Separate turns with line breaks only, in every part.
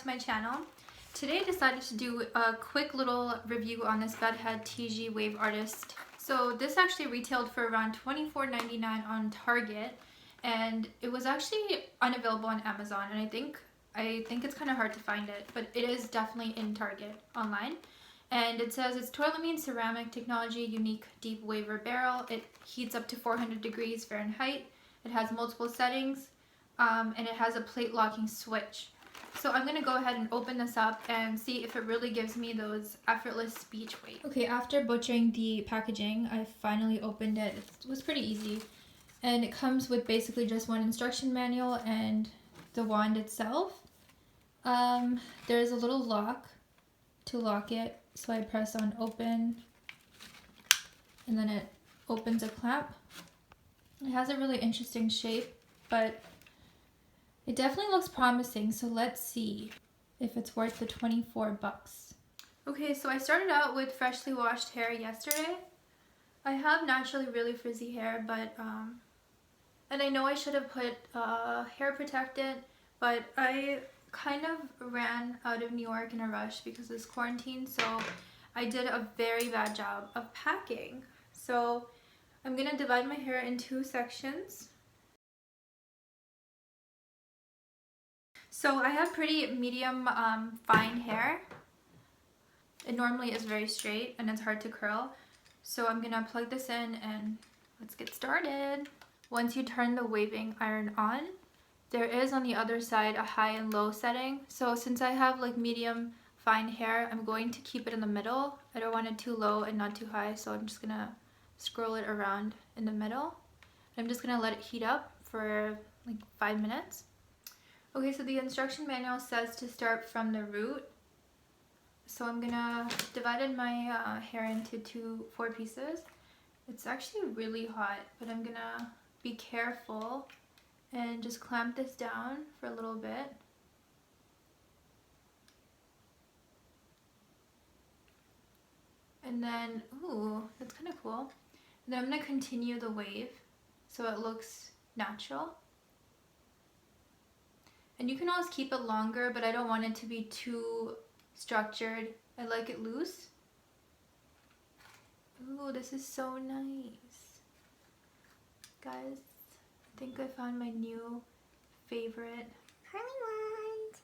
to my channel. Today I decided to do a quick little review on this bedhead TG Wave Artist. So this actually retailed for around $24.99 on Target, and it was actually unavailable on Amazon, and I think it's kind of hard to find it, but it is definitely in Target online. And it says it's toilamine ceramic technology, unique deep waver barrel. It heats up to 400 degrees Fahrenheit. It has multiple settings, and it has a plate locking switch. So I'm gonna go ahead and open this up and see if it really gives me those effortless beach waves. Okay, after butchering the packaging, I finally opened it. It was pretty easy. And it comes with basically just one instruction manual and the wand itself. There's a little lock to lock it. So I press on open, and then it opens a clamp. It has a really interesting shape, but it definitely looks promising, so let's see if it's worth the 24 bucks. Okay, so I started out with freshly washed hair yesterday. I have naturally really frizzy hair, but and I know I should have put hair protectant, but I kind of ran out of New York in a rush because of this quarantine, so I did a very bad job of packing. So I'm gonna divide my hair in two sections. So I have pretty medium fine hair. It normally is very straight and it's hard to curl. So I'm gonna plug this in and let's get started. Once you turn the waving iron on, there is on the other side a high and low setting. So since I have like medium fine hair, I'm going to keep it in the middle. I don't want it too low and not too high, so I'm just gonna scroll it around in the middle. I'm just gonna let it heat up for like 5 minutes. Okay, so the instruction manual says to start from the root. So I'm gonna divide my hair into 4 pieces. It's actually really hot, but I'm gonna be careful and just clamp this down for a little bit. And then, ooh, that's kind of cool. And then I'm gonna continue the wave so it looks natural. And you can always keep it longer, but I don't want it to be too structured. I like it loose. Ooh, this is so nice. Guys, I think I found my new favorite curly wand.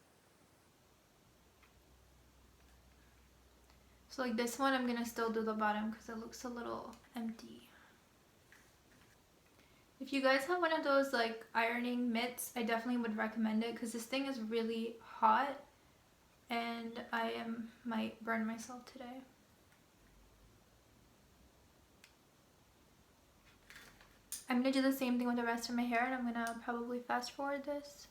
So like this one, I'm gonna still do the bottom because it looks a little empty. If you guys have one of those like ironing mitts, I definitely would recommend it because this thing is really hot and I might burn myself today. I'm gonna do the same thing with the rest of my hair, and I'm gonna probably fast forward this.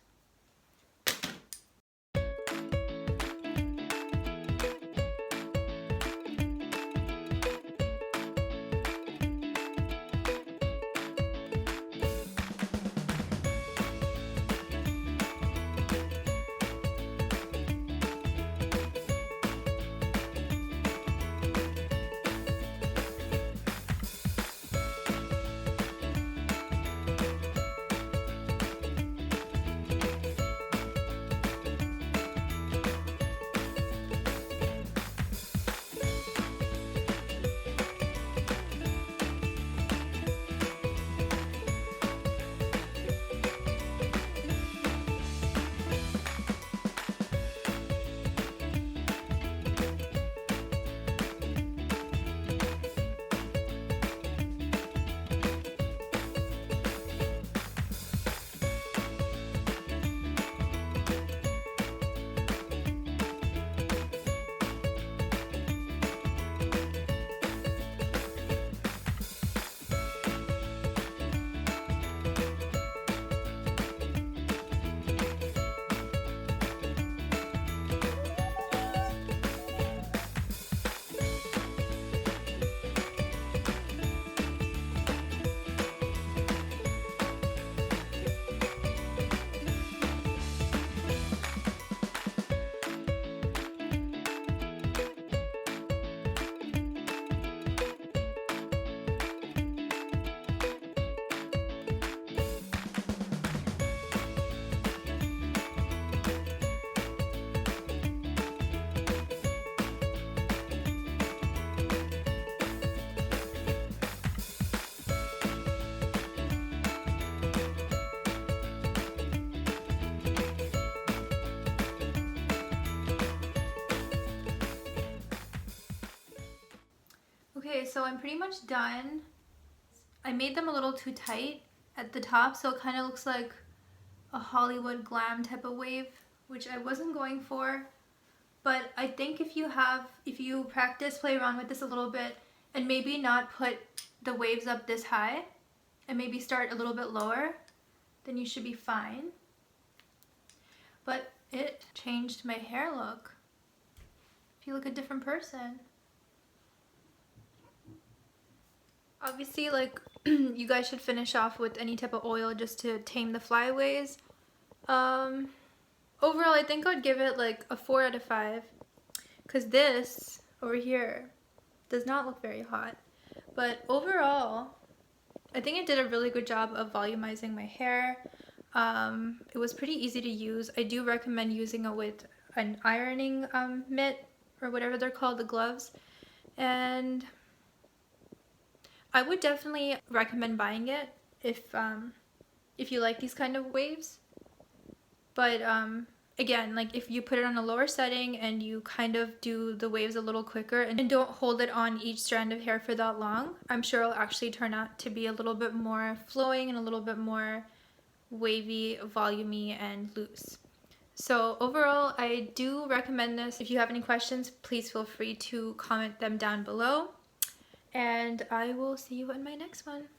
Okay, so I'm pretty much done. I made them a little too tight at the top, so it kind of looks like a Hollywood glam type of wave, which I wasn't going for. But I think if you practice, play around with this a little bit, and maybe not put the waves up this high, and maybe start a little bit lower, then you should be fine. But it changed my hair look. I feel like a different person. Obviously, like, you guys should finish off with any type of oil just to tame the flyaways. Overall, I think I'd give it like a 4 out of 5. Because this over here does not look very hot. But overall, I think it did a really good job of volumizing my hair. It was pretty easy to use. I do recommend using it with an ironing mitt or whatever they're called, the gloves. And I would definitely recommend buying it if you like these kind of waves. But again, like if you put it on a lower setting and you kind of do the waves a little quicker and don't hold it on each strand of hair for that long, I'm sure it'll actually turn out to be a little bit more flowing and a little bit more wavy, volumey, and loose. So overall, I do recommend this. If you have any questions, please feel free to comment them down below. And I will see you in my next one.